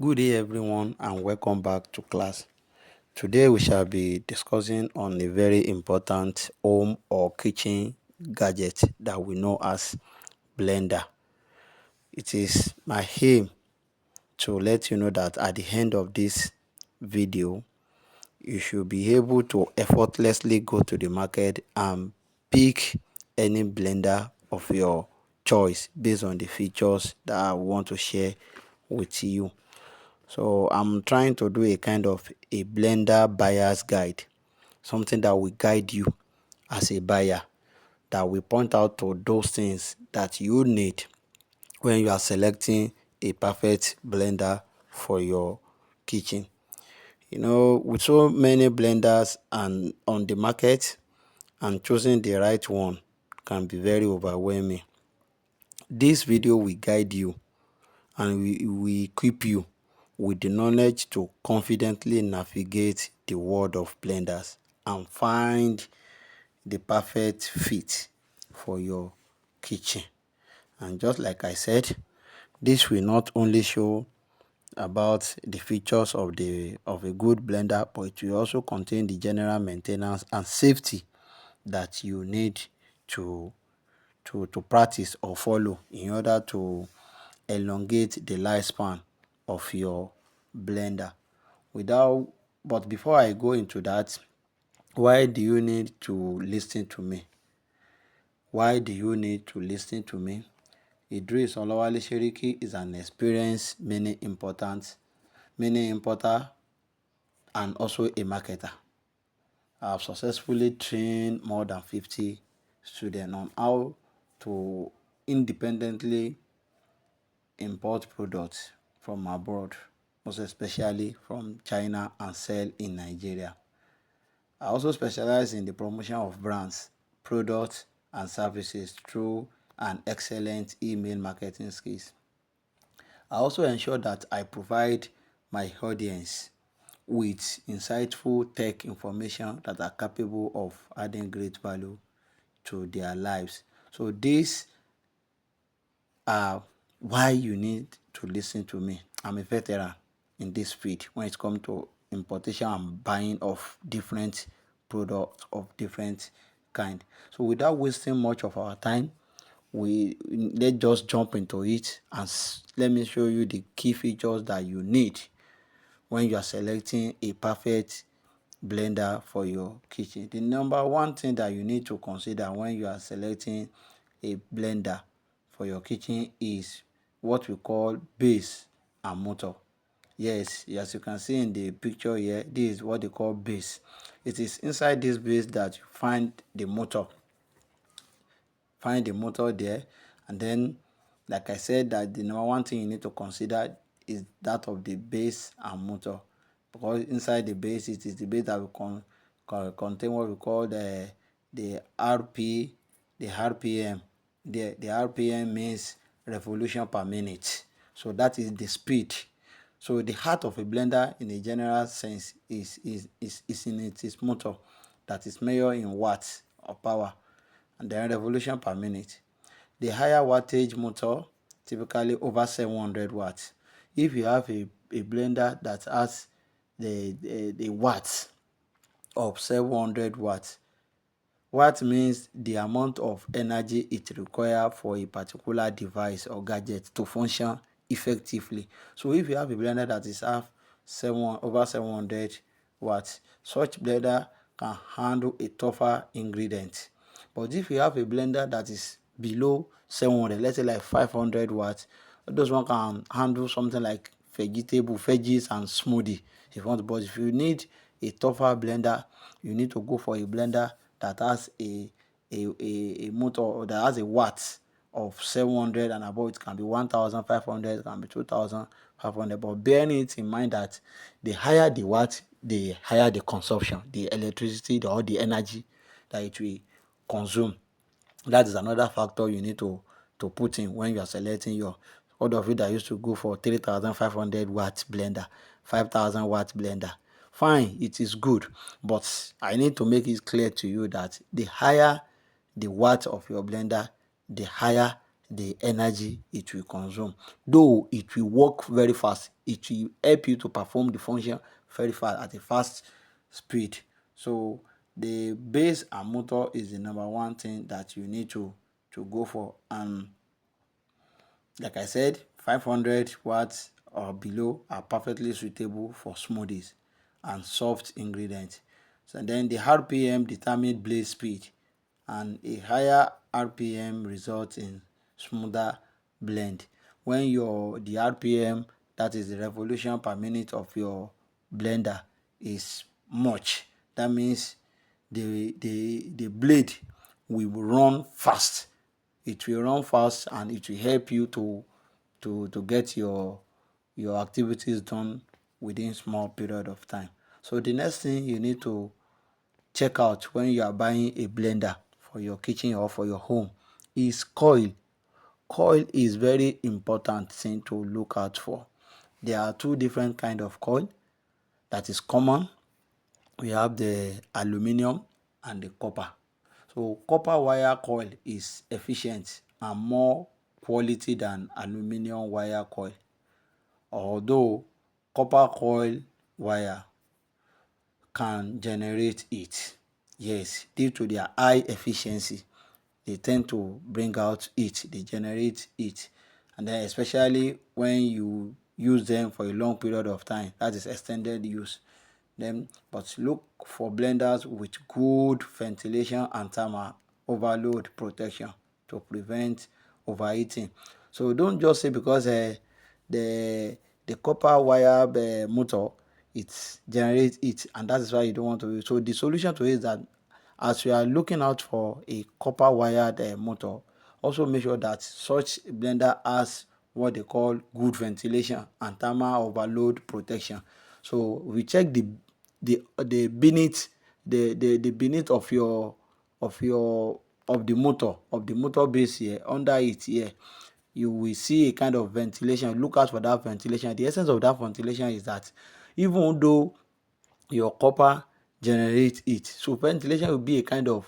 Good day everyone and welcome back to class. Today we shall be discussing on a very important home or kitchen gadget that we know as blender. It is my aim to let you know that at the end of this video you should be able to effortlessly go to the market and pick any blender of your choice based on the features that I want to share with you. So I'm trying to do a kind of a blender buyer's guide, something that will guide you as a buyer, that will point out to those things that you need when you are selecting a perfect blender for your kitchen. With so many blenders and on the market, and choosing the right one can be very overwhelming. This video will guide you and we equip you with the knowledge to confidently navigate the world of blenders and find the perfect fit for your kitchen. And just like I said, this will not only show about the features of a good blender, but it will also contain the general maintenance and safety that you need to to practice or follow in order to elongate the lifespan of your blender. Without but before I go into that, why do you need to listen to me? Why do you need to listen to me? Idris Olawale Sheriki is an experienced many importer and also a marketer. I have successfully trained more than 50 students on how to independently import products from abroad, most especially from China, and sell in Nigeria. I also specialize in the promotion of brands, products, and services through an excellent email marketing skills. I also ensure that I provide my audience with insightful tech information that are capable of adding great value to their lives. So these are why you need to listen to me. I'm a veteran in this field when it comes to importation and buying of different products of different kind. So without wasting much of our time, let's just jump into it and let me show you the key features that you need when you are selecting a perfect blender for your kitchen. The number one thing that you need to consider when you are selecting a blender for your kitchen is what we call base and motor. Yes, as you can see in the picture here, this is what they call base. It is inside this base that you find the motor. Find the motor there, and then like I said, that the number one thing you need to consider is that of the base and motor, because inside the base it is the base that will contain what we call the RP the RPM. The RPM means revolution per minute, so that is the speed. So the heart of a blender in a general sense is in its motor, that is measured in watts of power, and then revolution per minute. The higher wattage motor, typically over 700 watts. If you have a blender that has the watts of 700 watts, watt means the amount of energy it requires for a particular device or gadget to function effectively. So if you have a blender that is over 700 watts, such blender can handle a tougher ingredient. But if you have a blender that is below 700, let's say like 500 watts, those one can handle something like veggies and smoothie if you want. But if you need a tougher blender, you need to go for a blender that has a motor that has a watt of 700 and above. It can be 1500, it can be 2500. But bearing it in mind that the higher the watt, the higher the consumption, the electricity or the energy that it will consume. That is another factor you need to put in when you are selecting your. All of you that used to go for 3500 watt blender, 5000 watt blender, fine, it is good, but I need to make it clear to you that the higher the watt of your blender, the higher the energy it will consume. Though it will work very fast, it will help you to perform the function very fast at a fast speed. So the base and motor is the number one thing that you need to go for. And like I said, 500 watts or below are perfectly suitable for smoothies and soft ingredients. So then the RPM determines blade speed, and a higher RPM results in smoother blend. When the RPM, that is the revolution per minute of your blender, is much, that means the blade will run fast. It will run fast and it will help you to get your activities done within small period of time. So the next thing you need to check out when you are buying a blender for your kitchen or for your home is coil. Coil is very important thing to look out for. There are two different kind of coil that is common. We have the aluminum and the copper. So copper wire coil is efficient and more quality than aluminum wire coil. Although copper coil wire can generate heat. Yes, due to their high efficiency, they tend to bring out heat, they generate heat. And then especially when you use them for a long period of time, that is extended use. Then, but look for blenders with good ventilation and thermal overload protection to prevent overheating. So don't just say because the the copper wire motor it generates heat and that is why you don't want to use. So the solution to it is that as you are looking out for a copper wired motor, also make sure that such blender has what they call good ventilation and thermal overload protection. So we check the beneath the beneath of the motor base here, under it here you will see a kind of ventilation. Look out for that ventilation. The essence of that ventilation is that even though your copper generates heat, so ventilation will be a kind of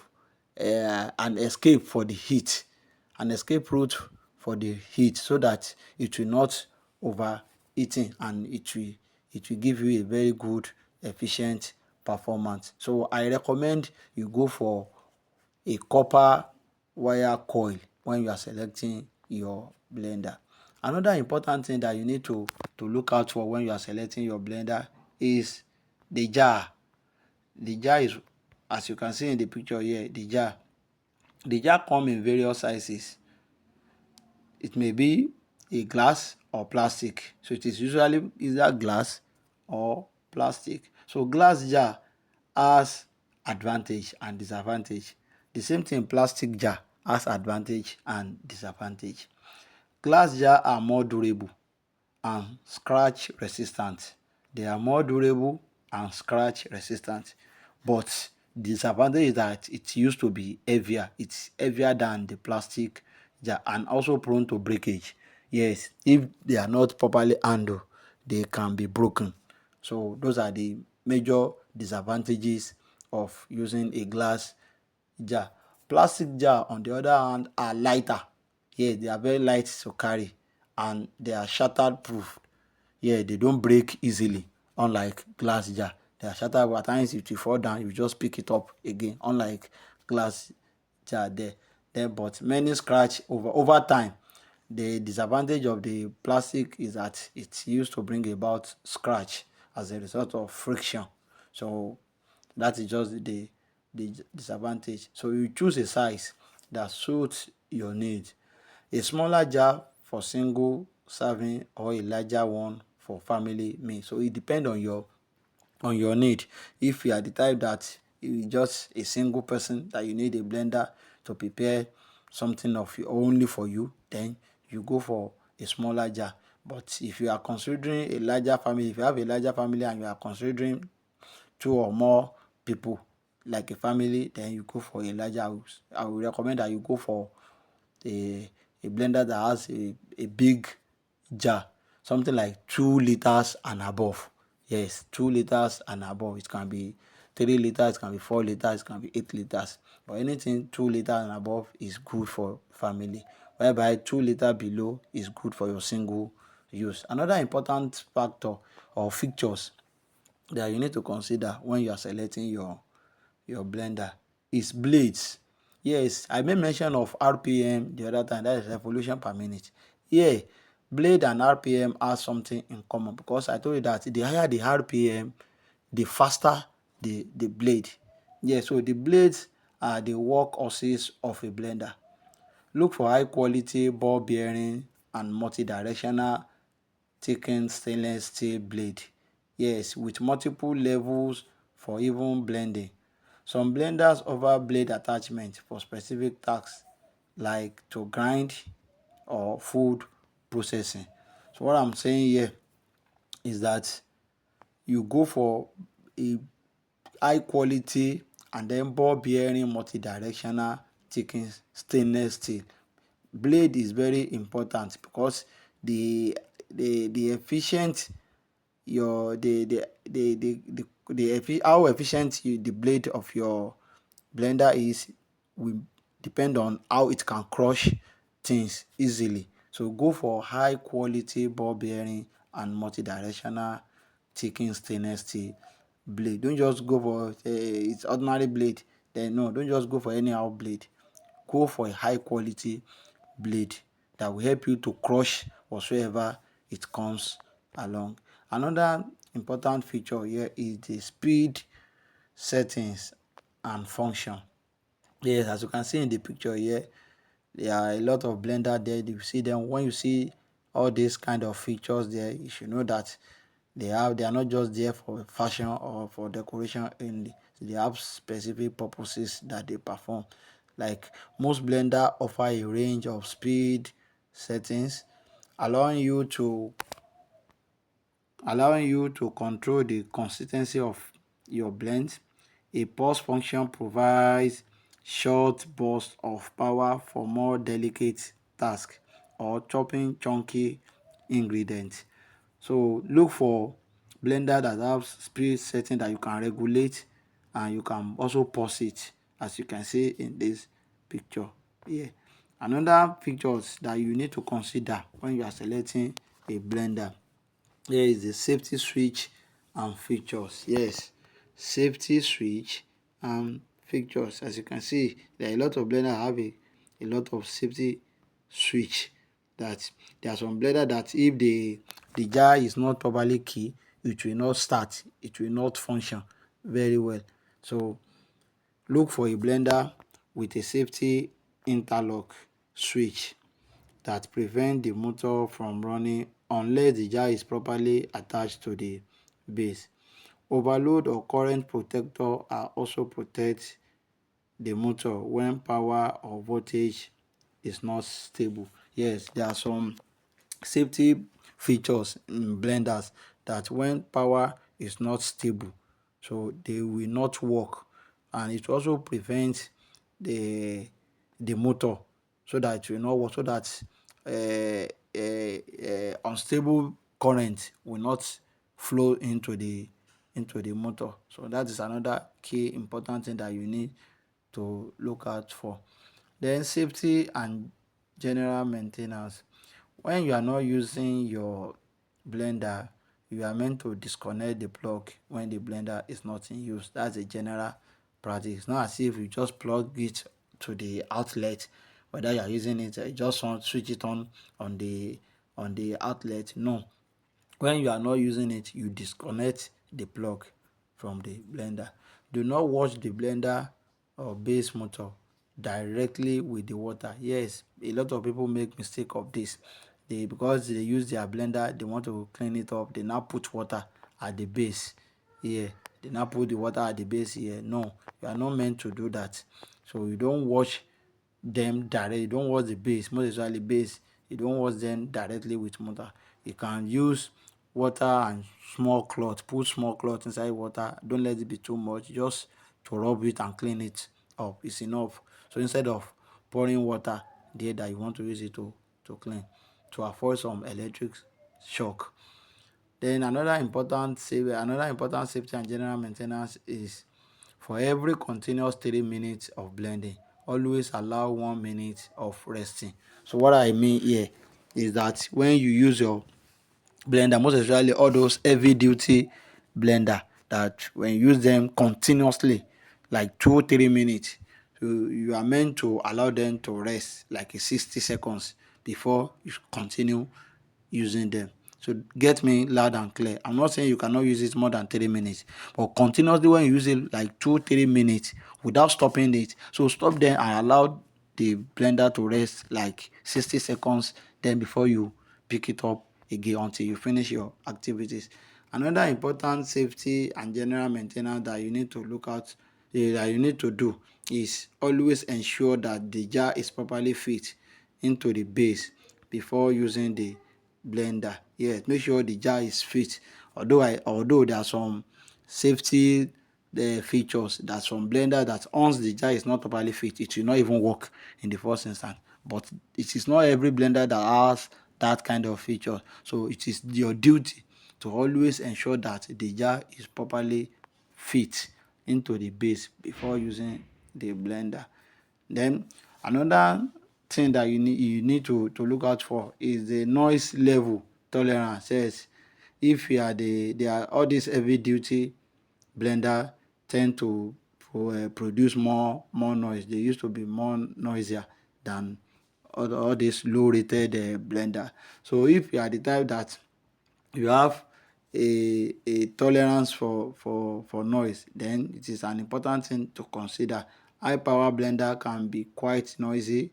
an escape for the heat, an escape route for the heat, so that it will not overheating and it will give you a very good efficient performance. So I recommend you go for a copper wire coil when you are selecting your blender. Another important thing that you need to look out for when you are selecting your blender is the jar. The jar is, as you can see in the picture here, the jar. The jar come in various sizes. It may be a glass or plastic. So it is usually either glass or plastic. So glass jar has advantage and disadvantage. The same thing plastic jar has advantage and disadvantage. Glass jar are more durable and scratch resistant. They are more durable and scratch resistant. But the disadvantage is that it used to be heavier. It's heavier than the plastic jar and also prone to breakage. Yes, if they are not properly handled, they can be broken. So those are the major disadvantages of using a glass jar. Plastic jar, on the other hand, are lighter. Yeah, they are very light to carry and they are shattered proof. Yeah, they don't break easily, unlike glass jar. They are shattered, but at times if you fall down, you just pick it up again, unlike glass jar there. Then, but many scratch over time. The disadvantage of the plastic is that it's used to bring about scratch as a result of friction. So that is just the disadvantage. So you choose a size that suits your needs. A smaller jar for single serving or a larger one for family meal. So it depends on your need. If you are the type that you just a single person that you need a blender to prepare something of only for you, then you go for a smaller jar. But if you are considering a larger family, if you have a larger family and you are considering two or more people like a family, then you go for a larger house. I would recommend that you go for a, a blender that has a big jar, something like 2 liters and above. Yes, 2 liters and above. It can be 3 liters, it can be 4 liters, it can be 8 liters. But anything 2 liters and above is good for family. whereby 2 liter below is good for your single use. Another important factor or features that you need to consider when you are selecting your blender is blades. Yes, I made mention of RPM the other time, that is revolution per minute. Here, blade and RPM have something in common, because I told you that the higher the RPM, the faster the blade. Yeah, so the blades are the workhorses of a blender. Look for high quality ball bearing and multi-directional thickened stainless steel blade. Yes, with multiple levels for even blending. Some blenders offer blade attachment for specific tasks like to grind or food processing. So what I'm saying here is that you go for a high quality and then ball bearing multi-directional thickened stainless steel. Blade is very important because the the efficient your how efficient the blade of your blender is will depend on how it can crush things easily. So go for high quality ball bearing and multi-directional thickened stainless steel blade. Don't just go for it's ordinary blade. Then no, don't just go for anyhow blade. Go for a high quality blade that will help you to crush whatsoever it comes along. Another important feature here is the speed settings and function. Yes, as you can see in the picture here, there are a lot of blender there. You see them. When you see all these kind of features there, you should know that they are not just there for fashion or for decoration only. They have specific purposes that they perform. Like most blender offer a range of speed settings, allowing you to control the consistency of your blend. A pause function provides short bursts of power for more delicate tasks or chopping chunky ingredients. So look for blender that have speed setting that you can regulate, and you can also pause it, as you can see in this picture here. Another features that you need to consider when you are selecting a blender, here is the safety switch and features. Yes, safety switch and features. As you can see, there are a lot of blender have a lot of safety switch. That there are some blender that if the jar is not properly key, it will not start, it will not function very well. So look for a blender with a safety interlock switch that prevent the motor from running unless the jar is properly attached to the base. Overload or current protector are also protect the motor when power or voltage is not stable. Yes, there are some safety features in blenders that when power is not stable, so they will not work, and it also prevents the motor so that it will not work, so that unstable current will not flow into the motor. So that is another key important thing that you need to look out for. Then safety and general maintenance. When you are not using your blender, you are meant to disconnect the plug when the blender is not in use. That's a general practice. It's not as if you just plug it to the outlet, whether you are using it, you just want to switch it on the outlet. No, when you are not using it, you disconnect the plug from the blender. Do not wash the blender or base motor directly with the water. Yes, a lot of people make mistake of this. Because they use their blender, they want to clean it up, they now put water at the base here. They now put the water at the base here. No, you are not meant to do that. So you don't wash them directly. You don't wash the base, most especially base. You don't wash them directly with water. You can use water and small cloth. Put small cloth inside water. Don't let it be too much. Just to rub it and clean it up is enough. So instead of pouring water there that you want to use it to clean, to avoid some electric shock. Then another important safety and general maintenance is for every continuous 3 minutes of blending, always allow 1 minute of resting. So what I mean here is that when you use your blender, most especially all those heavy duty blender, that when you use them continuously like 2 3 minutes, so you are meant to allow them to rest like a 60 seconds before you continue using them. So get me loud and clear. I'm not saying you cannot use it more than 3 minutes, but continuously when you use it like 2 3 minutes without stopping it. So stop there and allow the blender to rest like 60 seconds, then before you pick it up again until you finish your activities. Another important safety and general maintenance that you need to look out, that you need to do, is always ensure that the jar is properly fit into the base before using the blender. Yes, make sure the jar is fit. Although there are some safety features that some blender that once the jar is not properly fit, it will not even work in the first instance. But it is not every blender that has that kind of feature. So it is your duty to always ensure that the jar is properly fit into the base before using the blender. Then another thing that you need to look out for is the noise level tolerance. Yes, if you are they are all these heavy duty blender tend to produce more noise. They used to be more noisier than all these low rated blender. So if you are the type that you have a tolerance for noise, then it is an important thing to consider. High power blender can be quite noisy.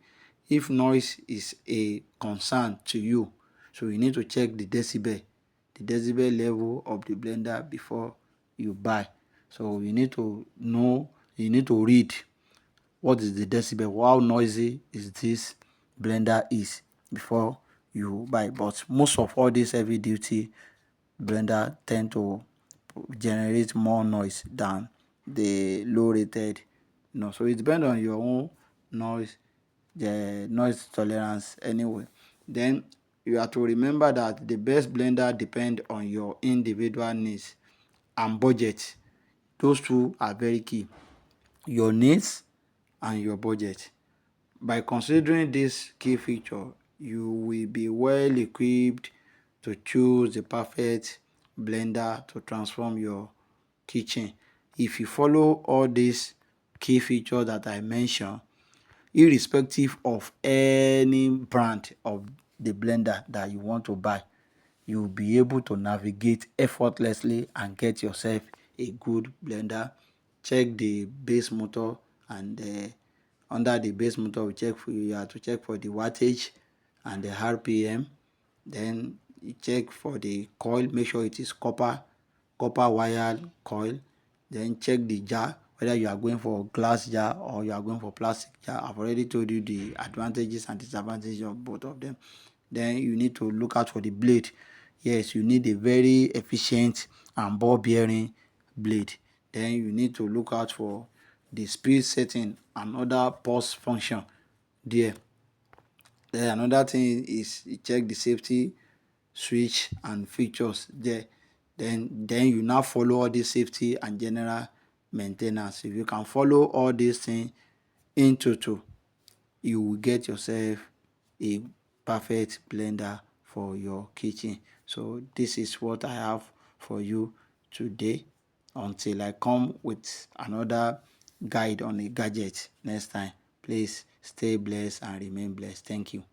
If noise is a concern to you, so you need to check the decibel level of the blender before you buy. So you need to read what is the decibel, how noisy is this blender is before you buy. But most of all these heavy duty blender tend to generate more noise than the low rated. So it depends on your own noise, the noise tolerance anyway. Then you have to remember that the best blender depend on your individual needs and budget. Those two are very key: your needs and your budget. By considering this key feature, you will be well equipped to choose the perfect blender to transform your kitchen. If you follow all these key features that I mentioned, irrespective of any brand of the blender that you want to buy, you'll be able to navigate effortlessly and get yourself a good blender. Check the base motor, and under the base motor you have to check for the wattage and the RPM. Then you check for the coil, make sure it is copper wire coil. Then check the jar, whether you are going for glass jar or you are going for plastic jar. I've already told you the advantages and disadvantages of both of them. Then you need to look out for the blade. Yes, you need a very efficient and ball bearing blade. Then you need to look out for the speed setting and other pulse function there. Then another thing is you check the safety switch and features there. Then you now follow all this safety and general maintenance. If you can follow all these things in total, you will get yourself a perfect blender for your kitchen. So this is what I have for you today. Until I come with another guide on a gadget next time, please stay blessed and remain blessed. Thank you.